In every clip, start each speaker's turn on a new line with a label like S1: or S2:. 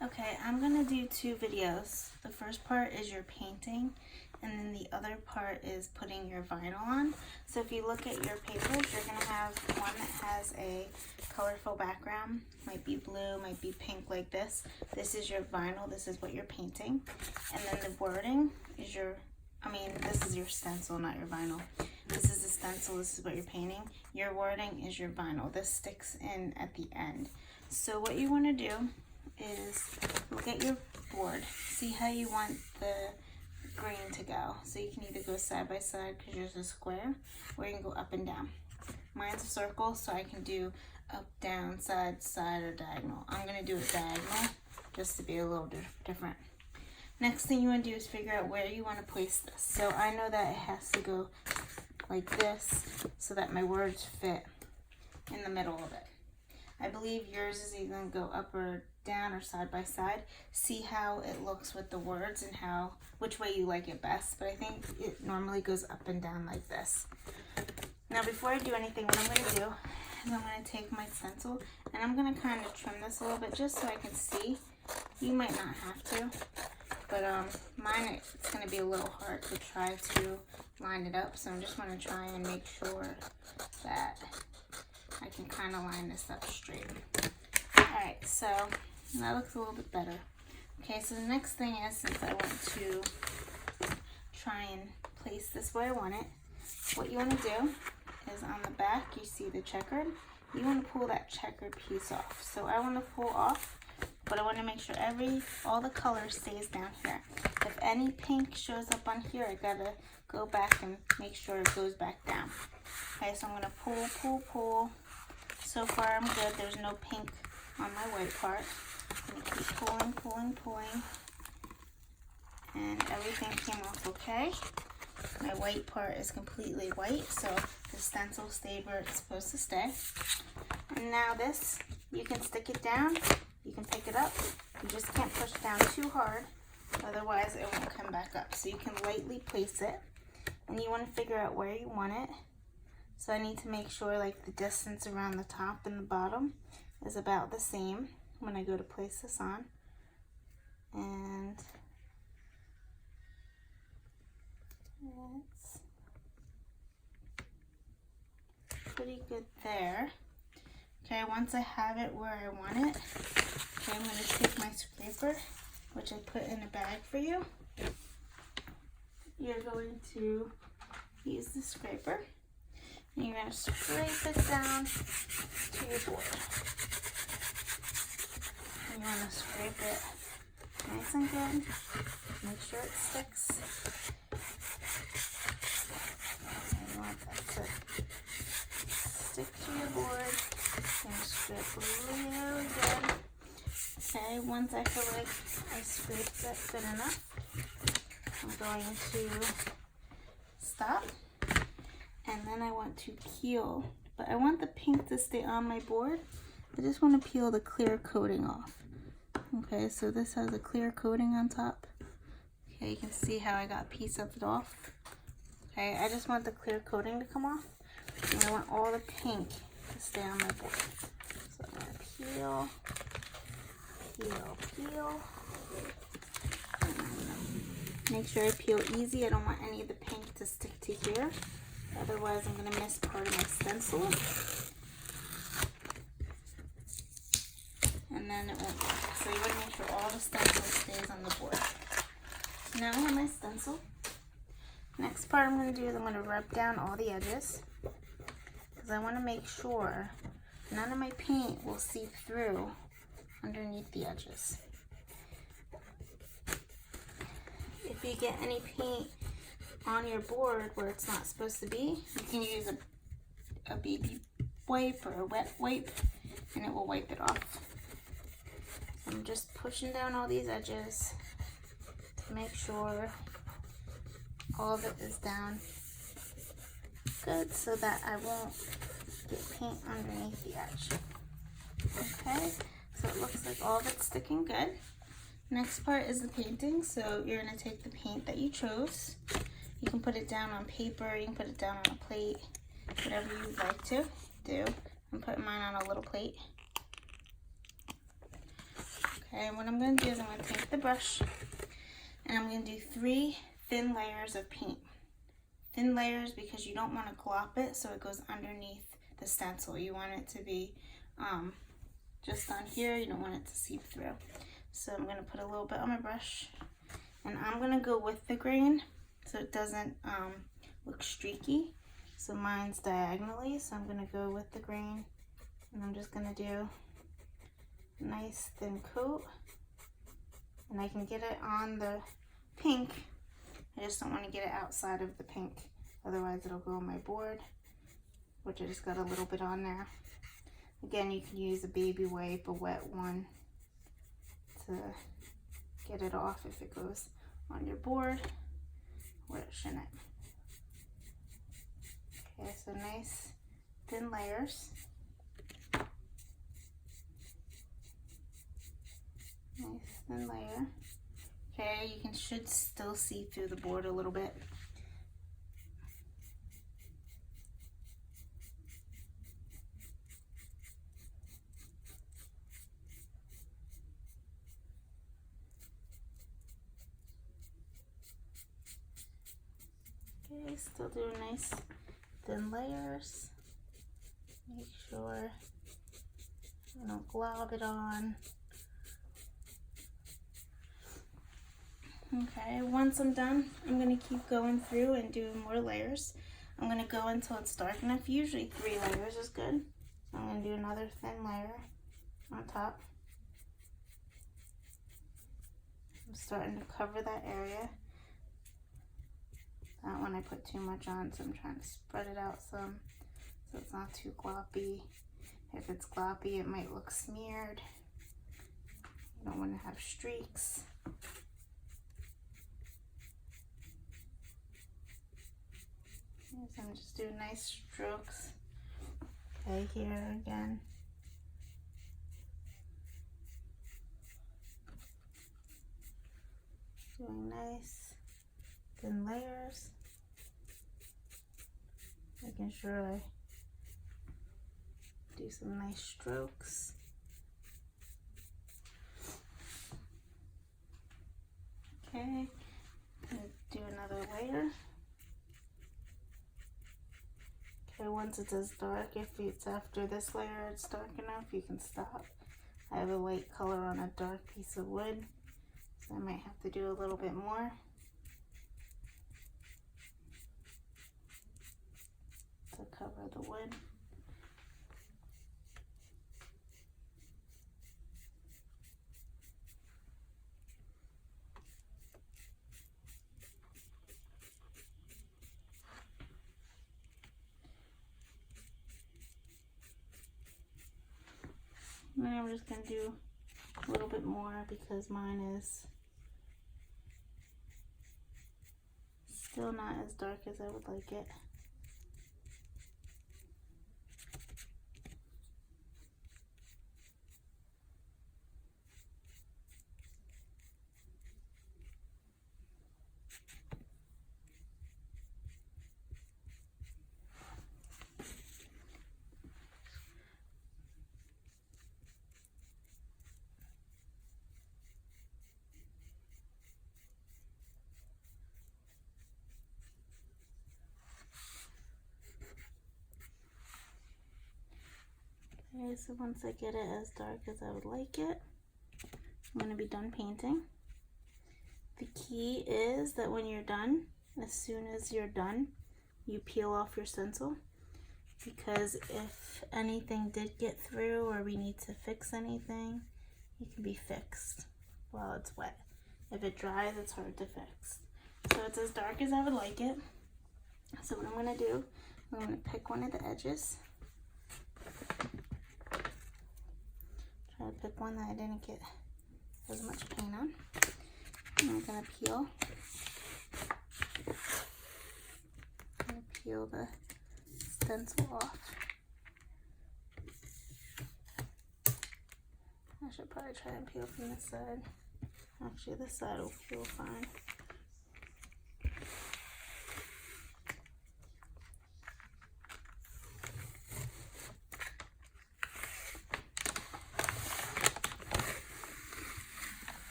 S1: Okay, I'm gonna do two videos. The first part is your painting, and then the other part is putting your vinyl on. So if you look at your papers, you're gonna have one that has a colorful background, might be blue, might be pink like this. This is your vinyl, this is what you're painting. And then the wording is this is your stencil, not your vinyl. This is the stencil, this is what you're painting. Your wording is your vinyl. This sticks in at the end. So what you wanna do is look at your board, see how you want the green to go. So you can either go side by side because yours is square, or you can go up and down. Mine's a circle, so I can do up, down, side, side, or diagonal. I'm gonna do it diagonal just to be a little different. Next thing you want to do is figure out where you want to place this. So I know that it has to go like this so that my words fit in the middle of it. I believe yours is either going to go up or down or side by side. See how it looks with the words and which way you like it best. But I think it normally goes up and down like this. Now before I do anything, what I'm going to do is I'm going to take my stencil and I'm going to kind of trim this a little bit just so I can see. You might not have to, but mine it's going to be a little hard to try to line it up. So I'm just going to try and make sure that I can kind of line this up straight. Alright, so that looks a little bit better. Okay, so the next thing is, since I want to try and place this where I want it, what you want to do is on the back, you see the checkered. You want to pull that checkered piece off. So I want to pull off, but I want to make sure all the color stays down here. If any pink shows up on here, I gotta go back and make sure it goes back down. Okay, so I'm gonna pull. So far I'm good. There's no pink on my white part. I'm gonna keep pulling. And everything came off okay. My white part is completely white, so the stencil stayed where it's supposed to stay. And now this, you can stick it down, you can pick it up. You just can't push it down too hard, otherwise it won't come back up. So you can lightly place it, and you want to figure out where you want it. So I need to make sure like the distance around the top and the bottom is about the same when I go to place this on. And it's pretty good there. Okay, once I have it where I want it, okay, I'm going to take my scraper, which I put in a bag for you. You're going to use the scraper, and you're going to scrape it down to your board. And you want to scrape it nice and good, make sure it sticks. And you want that to stick to your board. And scrape really good. Okay, once I feel like I scraped it good enough, I'm going to stop. And then I want to peel, but I want the pink to stay on my board. I just want to peel the clear coating off. Okay, so this has a clear coating on top. Okay, you can see how I got a piece of it off. Okay, I just want the clear coating to come off. And I want all the pink to stay on my board. So I'm going to peel. Make sure I peel easy. I don't want any of the pink to stick to here. Otherwise, I'm going to miss part of my stencil. And then it won't work. So you want to make sure all the stencil stays on the board. Now I have my stencil. Next part I'm going to do is I'm going to rub down all the edges. Because I want to make sure none of my paint will seep through underneath the edges. If you get any paint on your board where it's not supposed to be, you can use a baby wipe or a wet wipe, and it will wipe it off. I'm just pushing down all these edges to make sure all of it is down good so that I won't get paint underneath the edge. Okay, so it looks like all of it's sticking good. Next part is the painting. So you're going to take the paint that you chose. You can put it down on paper, you can put it down on a plate, whatever you'd like to do. I'm putting mine on a little plate. Okay, what I'm going to do is I'm going to take the brush and I'm going to do 3 thin layers of paint. Thin layers because you don't want to glop it so it goes underneath the stencil. You want it to be just on here. You don't want it to seep through. So I'm going to put a little bit on my brush and I'm going to go with the grain so it doesn't look streaky. So mine's diagonally, so I'm going to go with the grain and I'm just going to do a nice thin coat. And I can get it on the pink. I just don't want to get it outside of the pink. Otherwise it'll go on my board, which I just got a little bit on there. Again, you can use a baby wipe, a wet one, to get it off if it goes on your board where it shouldn't. Okay, so nice thin layers. Nice thin layer. Okay, you should still see through the board a little bit. Okay, still doing nice thin layers. Make sure you don't glob it on. Okay, once I'm done, I'm going to keep going through and doing more layers. I'm going to go until it's dark enough. Usually 3 layers is good. So I'm going to do another thin layer on top. I'm starting to cover that area. That one I put too much on, so I'm trying to spread it out some so it's not too gloppy. If it's gloppy, it might look smeared. You don't want to have streaks. So I'm just doing nice strokes. Okay, here again. Doing nice thin layers. Making sure I do some nice strokes. Okay, do another layer. Okay, once it does dark, if it's after this layer it's dark enough, you can stop. I have a light color on a dark piece of wood, so I might have to do a little bit more to cover the wood. And then I'm just going to do a little bit more because mine is still not as dark as I would like it. Okay, so once I get it as dark as I would like it, I'm going to be done painting. The key is that when you're done, as soon as you're done, you peel off your stencil, because if anything did get through or we need to fix anything, it can be fixed while it's wet. If it dries, it's hard to fix. So it's as dark as I would like it. So what I'm going to do, I'm going to pick one of the edges. Try to pick one that I didn't get as much paint on. And I'm going to peel. I'm going to peel the stencil off. I should probably try and peel from this side. Actually, this side will peel fine.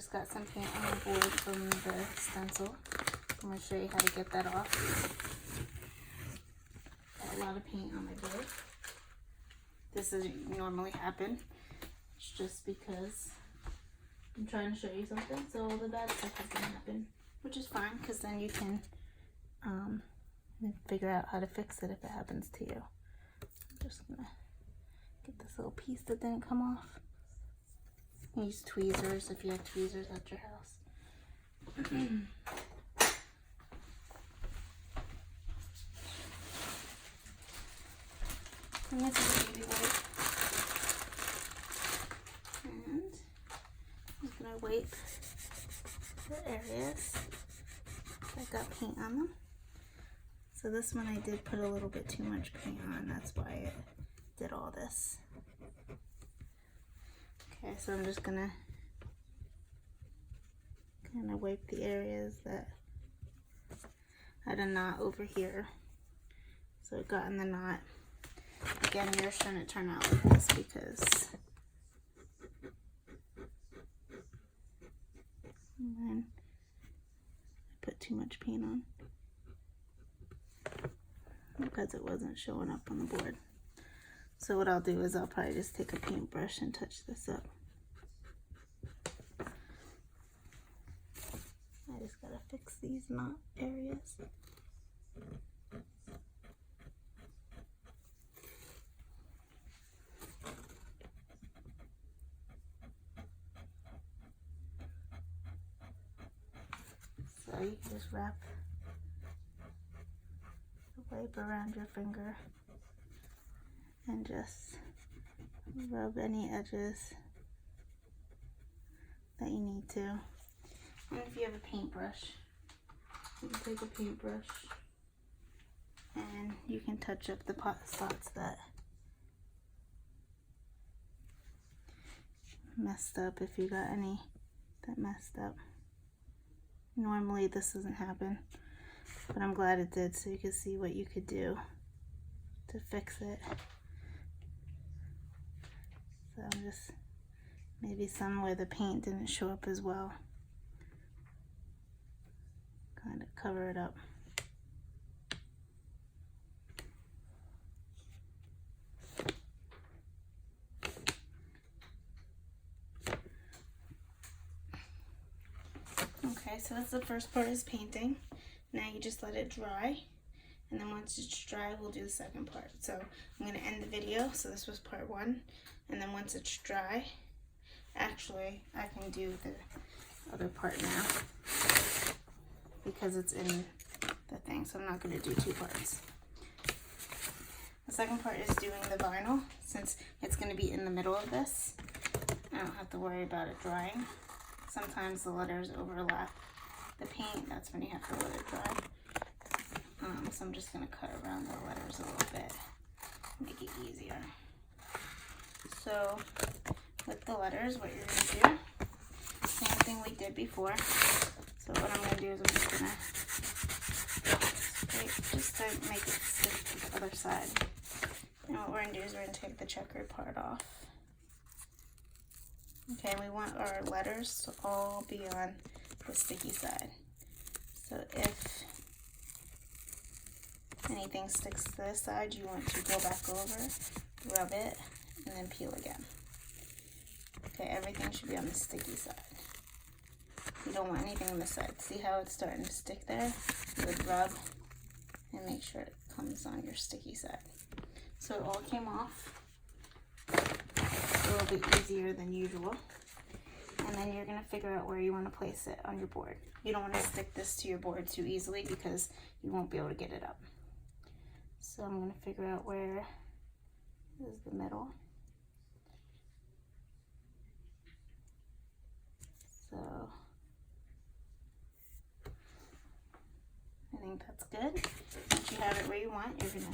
S1: just got some paint on the board from the stencil. I'm going to show you how to get that off. Got a lot of paint on my board. This doesn't normally happen. It's just because I'm trying to show you something, so all the bad stuff is going to happen, which is fine, because then you can figure out how to fix it if it happens to you. I'm just going to get this little piece that didn't come off. Use tweezers if you have tweezers at your house. And this is a baby wipe. And I'm just going to wipe the areas that got paint on them. So this one I did put a little bit too much paint on. That's why it did all this. Okay, so I'm just gonna kind of wipe the areas that had a knot over here. So it got in the knot. Again, yours shouldn't turn out like this because and then I put too much paint on because it wasn't showing up on the board. So what I'll do is I'll probably just take a paintbrush and touch this up. I just gotta fix these knot areas. So you can just wrap the wipe around your finger and just rub any edges that you need to. And if you have a paintbrush, you can take a paintbrush and you can touch up the spots that messed up if you got any that messed up. Normally this doesn't happen, but I'm glad it did so you can see what you could do to fix it. So I'm just maybe some where the paint didn't show up as well. Kind of cover it up. Okay, so that's the first part is painting. Now you just let it dry. And then once it's dry, we'll do the second part. So I'm going to end the video. So this was part 1. And then once it's dry, actually, I can do the other part now because it's in the thing. So I'm not going to do 2 parts. The second part is doing the vinyl. Since it's going to be in the middle of this, I don't have to worry about it drying. Sometimes the letters overlap the paint. That's when you have to let it dry. So I'm just going to cut around the letters a little bit, make it easier. So with the letters, what you're going to do, same thing we did before. So what I'm going to do is I'm just going to scrape just to make it stick to the other side. And what we're going to do is we're going to take the checkered part off. Okay, we want our letters to all be on the sticky side. So if anything sticks to this side, you want to go back over, rub it, and then peel again. Okay, everything should be on the sticky side. You don't want anything on the side. See how it's starting to stick there? You would rub and make sure it comes on your sticky side. So it all came off. A little bit easier than usual. And then you're going to figure out where you want to place it on your board. You don't want to stick this to your board too easily because you won't be able to get it up. So I'm going to figure out where is the middle. So I think that's good. Once you have it where you want, you're going to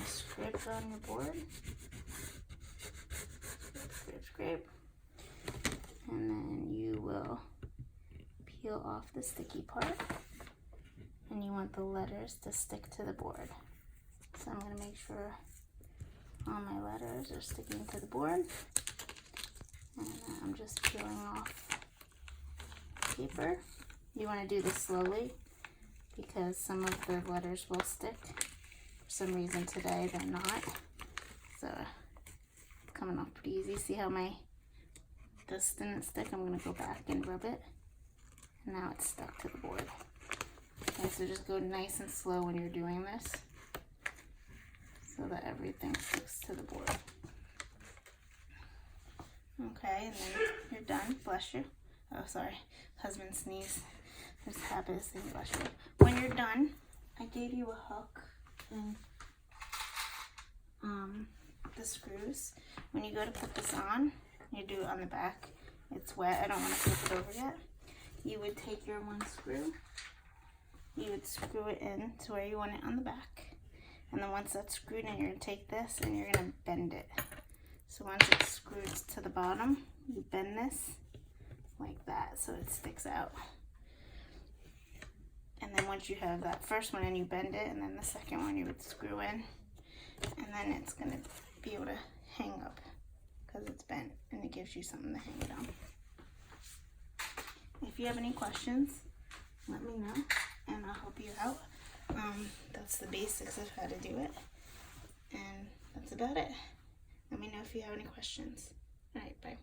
S1: scrape it on your board. Scrape, scrape. And then you will peel off the sticky part. And you want the letters to stick to the board. So I'm going to make sure all my letters are sticking to the board. And I'm just peeling off paper. You want to do this slowly because some of the letters will stick. For some reason today they're not. So it's coming off pretty easy. See how this didn't stick? I'm going to go back and rub it. And now it's stuck to the board. Okay, so just go nice and slow when you're doing this so that everything sticks to the board. Okay, and then you're done. Bless you. Oh, sorry. Husband sneezed. There's a habit of saying bless you. When you're done, I gave you a hook and the screws. When you go to put this on, you do it on the back. It's wet. I don't want to flip it over yet. You would take your one screw. You would screw it in to where you want it on the back. And then once that's screwed in, you're going to take this and you're going to bend it. So once it's screwed to the bottom, you bend this like that so it sticks out. And then once you have that first one in, you bend it, and then the second one you would screw in. And then it's going to be able to hang up because it's bent and it gives you something to hang it on. If you have any questions, let me know and I'll help you out. That's the basics of how to do it. And that's about it. Let me know if you have any questions. All right, bye.